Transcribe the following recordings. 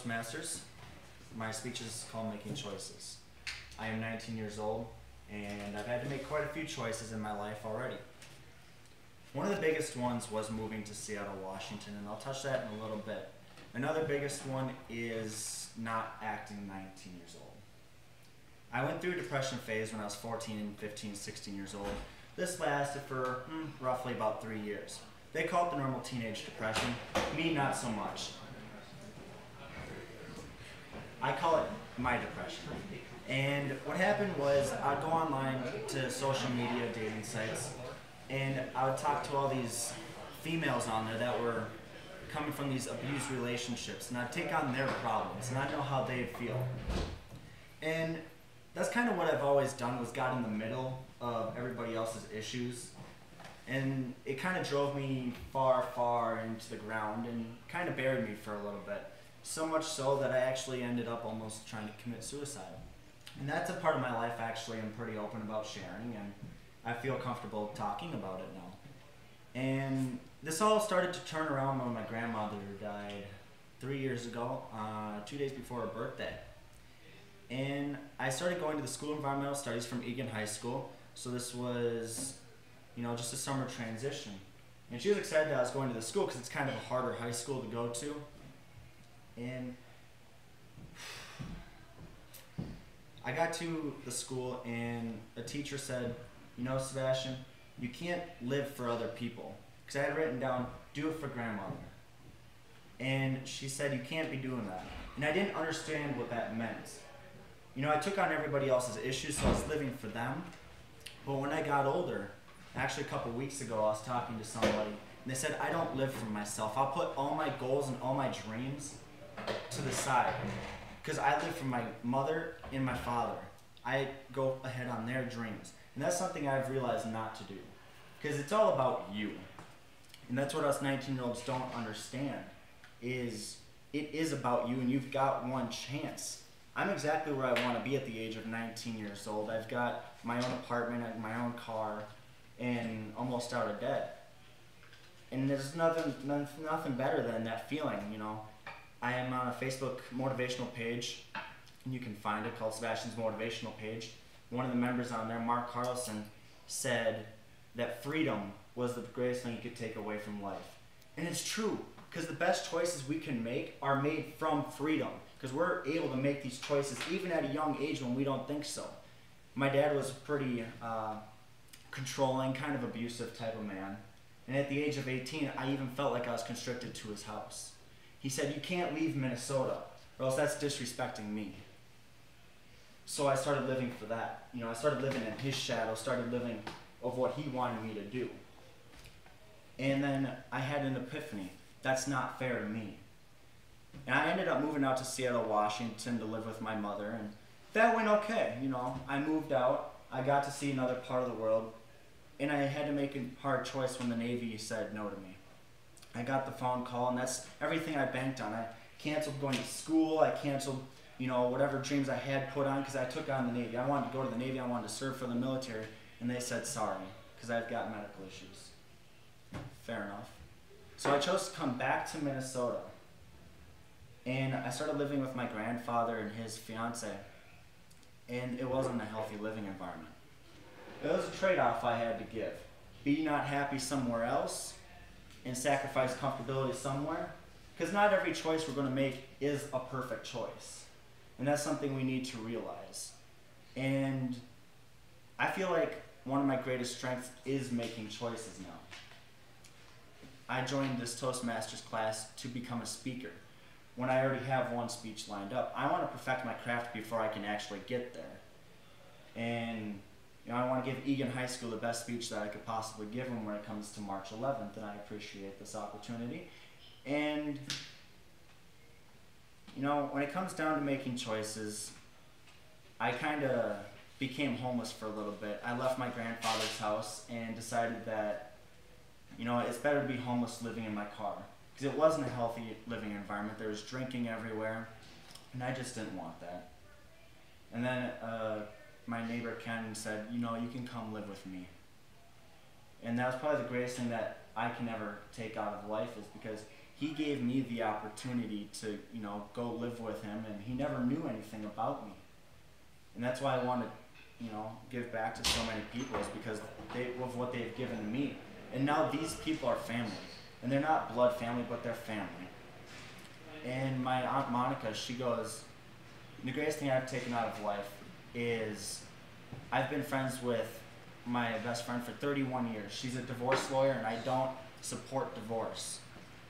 Toastmasters. My speech is called Making Choices. I am 19 years old, and I've had to make quite a few choices in my life already. One of the biggest ones was moving to Seattle, Washington, and I'll touch that in a little bit. Another biggest one is not acting 19 years old. I went through a depression phase when I was 14 and 15, 16 years old. This lasted for roughly about 3 years. They call it the normal teenage depression. Me, not so much. I call it my depression. And what happened was I'd go online to social media dating sites, and I would talk to all these females on there that were coming from these abused relationships, and I'd take on their problems, and I'd know how they'd feel. And that's kind of what I've always done, was got in the middle of everybody else's issues. And it kind of drove me far, far into the ground and kind of buried me for a little bit. So much so that I actually ended up almost trying to commit suicide. And that's a part of my life actually I'm pretty open about sharing, and I feel comfortable talking about it now. And this all started to turn around when my grandmother died 3 years ago, 2 days before her birthday. And I started going to the School of Environmental Studies from Egan High School. So this was, just a summer transition. And she was excited that I was going to the school because it's kind of a harder high school to go to. And I got to the school and a teacher said, Sebastian, you can't live for other people. Because I had written down, do it for grandmother. And she said, you can't be doing that. And I didn't understand what that meant. I took on everybody else's issues, so I was living for them. But when I got older, actually a couple weeks ago, I was talking to somebody, and they said, I don't live for myself. I'll put all my goals and all my dreams to the side, because I live for my mother and my father. I go ahead on their dreams. And that's something I've realized not to do, because it's all about you. And that's what us 19-year-olds don't understand, is it is about you, and you've got one chance. I'm exactly where I want to be at the age of 19 years old. I've got my own apartment, my own car, and almost out of debt. And there's nothing better than that feeling, I am on a Facebook motivational page, and you can find it, called Sebastian's Motivational Page. One of the members on there, Mark Carlson, said that freedom was the greatest thing you could take away from life. And it's true, because the best choices we can make are made from freedom. Because we're able to make these choices even at a young age when we don't think so. My dad was a pretty controlling, kind of abusive type of man. And at the age of 18, I even felt like I was constricted to his house. He said, you can't leave Minnesota, or else that's disrespecting me. So I started living for that. I started living in his shadow, started living of what he wanted me to do. And then I had an epiphany. That's not fair to me. And I ended up moving out to Seattle, Washington to live with my mother, and that went okay. I moved out, I got to see another part of the world, and I had to make a hard choice when the Navy said no to me. I got the phone call, and that's everything I banked on. I canceled going to school, I canceled, whatever dreams I had put on, because I took on the Navy. I wanted to go to the Navy, I wanted to serve for the military, and they said sorry, because I've got medical issues. Fair enough. So I chose to come back to Minnesota. And I started living with my grandfather and his fiance, and it wasn't a healthy living environment. It was a trade-off I had to give. Be not happy somewhere else and sacrifice comfortability somewhere, because not every choice we're going to make is a perfect choice. And that's something we need to realize. And I feel like one of my greatest strengths is making choices now. I joined this Toastmasters class to become a speaker. When I already have one speech lined up, I want to perfect my craft before I can actually get there. And I want to give Egan High School the best speech that I could possibly give them when it comes to March 11th, and I appreciate this opportunity. And when it comes down to making choices, I kind of became homeless for a little bit. I left my grandfather's house and decided that it's better to be homeless living in my car. Because it wasn't a healthy living environment. There was drinking everywhere, and I just didn't want that. And then my neighbor Ken said, you can come live with me. And that was probably the greatest thing that I can ever take out of life, is because he gave me the opportunity to, go live with him, and he never knew anything about me. And that's why I want to, give back to so many people, is because of what they've given to me. And now these people are family. And they're not blood family, but they're family. And my Aunt Monica, she goes, the greatest thing I've taken out of life is I've been friends with my best friend for 31 years. She's a divorce lawyer, and I don't support divorce.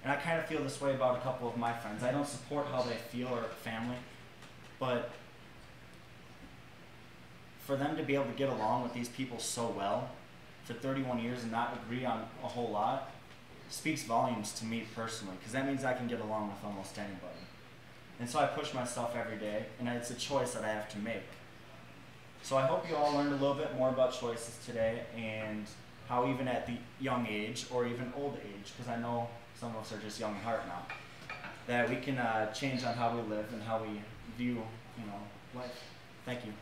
And I kind of feel this way about a couple of my friends. I don't support how they feel or family, but for them to be able to get along with these people so well for 31 years and not agree on a whole lot speaks volumes to me personally, because that means I can get along with almost anybody. And so I push myself every day, and it's a choice that I have to make. So I hope you all learned a little bit more about choices today, and how even at the young age, or even old age, because I know some of us are just young at heart now, that we can change on how we live and how we view life. Thank you.